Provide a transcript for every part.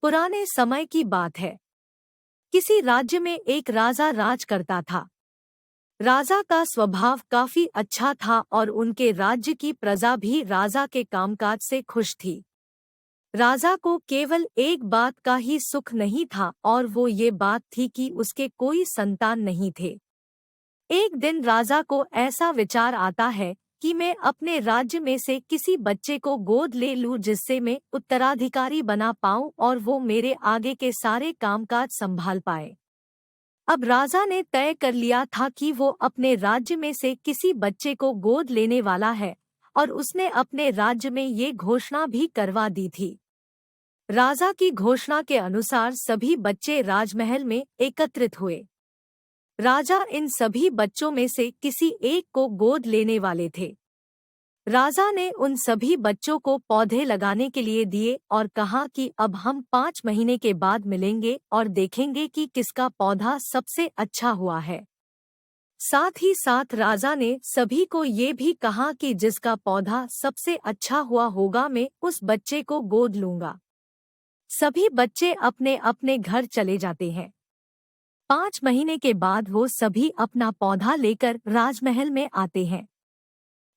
पुराने समय की बात है। किसी राज्य में एक राजा राज करता था। राजा का स्वभाव काफी अच्छा था और उनके राज्य की प्रजा भी राजा के कामकाज से खुश थी। राजा को केवल एक बात का ही सुख नहीं था और वो ये बात थी कि उसके कोई संतान नहीं थे। एक दिन राजा को ऐसा विचार आता है कि मैं अपने राज्य में से किसी बच्चे को गोद ले लूं जिससे मैं उत्तराधिकारी बना पाऊं और वो मेरे आगे के सारे कामकाज संभाल पाए। अब राजा ने तय कर लिया था कि वो अपने राज्य में से किसी बच्चे को गोद लेने वाला है और उसने अपने राज्य में ये घोषणा भी करवा दी थी। राजा की घोषणा के अनुसार सभी बच्चे राजमहल में एकत्रित हुए। राजा इन सभी बच्चों में से किसी एक को गोद लेने वाले थे। राजा ने उन सभी बच्चों को पौधे लगाने के लिए दिए और कहा कि अब हम 5 महीने के बाद मिलेंगे और देखेंगे कि किसका पौधा सबसे अच्छा हुआ है। साथ ही साथ राजा ने सभी को ये भी कहा कि जिसका पौधा सबसे अच्छा हुआ होगा मैं उस बच्चे को गोद लूंगा। सभी बच्चे अपने अपने घर चले जाते हैं। 5 महीने के बाद वो सभी अपना पौधा लेकर राजमहल में आते हैं।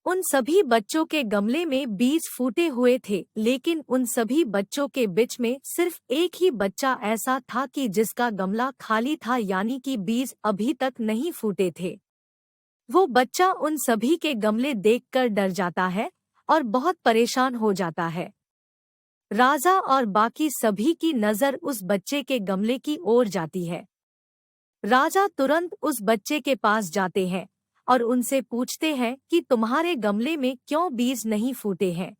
उन सभी बच्चों के गमले में बीज फूटे हुए थे, लेकिन उन सभी बच्चों के बीच में सिर्फ एक ही बच्चा ऐसा था कि जिसका गमला खाली था, यानी कि बीज अभी तक नहीं फूटे थे। वो बच्चा उन सभी के गमले देखकर डर जाता है और बहुत परेशान हो जाता है। राजा और बाकी सभी की नज़र उस बच्चे के गमले की ओर जाती है। राजा तुरंत उस बच्चे के पास जाते हैं और उनसे पूछते हैं कि तुम्हारे गमले में क्यों बीज नहीं फूटे हैं।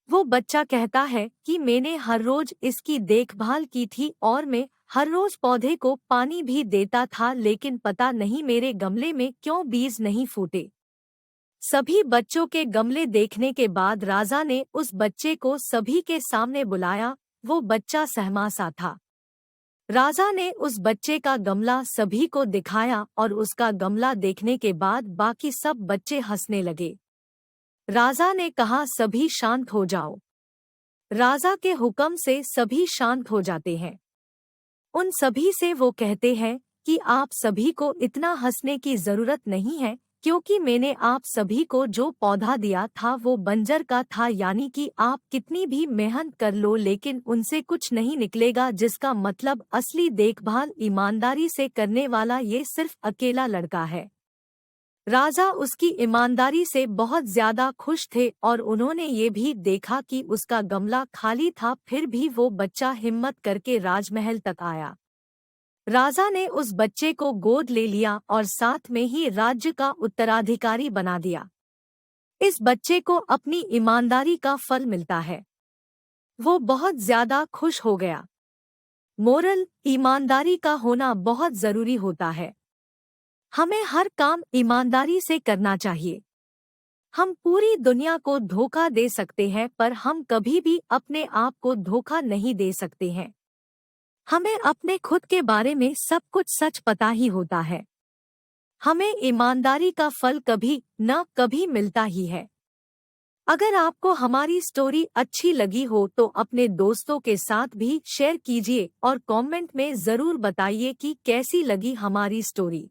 वो बच्चा कहता है कि मैंने हर रोज इसकी देखभाल की थी और मैं हर रोज पौधे को पानी भी देता था, लेकिन पता नहीं मेरे गमले में क्यों बीज नहीं फूटे। सभी बच्चों के गमले देखने के बाद राजा ने उस बच्चे को सभी के सामने बुलाया। वो बच्चा सहमा सा था। राजा ने उस बच्चे का गमला सभी को दिखाया और उसका गमला देखने के बाद बाकी सब बच्चे हंसने लगे। राजा ने कहा, सभी शांत हो जाओ। राजा के हुक्म से सभी शांत हो जाते हैं। उन सभी से वो कहते हैं कि आप सभी को इतना हंसने की जरूरत नहीं है, क्योंकि मैंने आप सभी को जो पौधा दिया था वो बंजर का था, यानी कि आप कितनी भी मेहनत कर लो लेकिन उनसे कुछ नहीं निकलेगा, जिसका मतलब असली देखभाल ईमानदारी से करने वाला ये सिर्फ अकेला लड़का है। राजा उसकी ईमानदारी से बहुत ज्यादा खुश थे और उन्होंने ये भी देखा कि उसका गमला खाली था, फिर भी वो बच्चा हिम्मत करके राजमहल तक आया। राजा ने उस बच्चे को गोद ले लिया और साथ में ही राज्य का उत्तराधिकारी बना दिया। इस बच्चे को अपनी ईमानदारी का फल मिलता है। वो बहुत ज्यादा खुश हो गया। मोरल: ईमानदारी का होना बहुत जरूरी होता है। हमें हर काम ईमानदारी से करना चाहिए। हम पूरी दुनिया को धोखा दे सकते हैं, पर हम कभी भी अपने आप को धोखा नहीं दे सकते हैं। हमें अपने खुद के बारे में सब कुछ सच पता ही होता है। हमें ईमानदारी का फल कभी न कभी मिलता ही है। अगर आपको हमारी स्टोरी अच्छी लगी हो तो अपने दोस्तों के साथ भी शेयर कीजिए और कमेंट में ज़रूर बताइए कि कैसी लगी हमारी स्टोरी।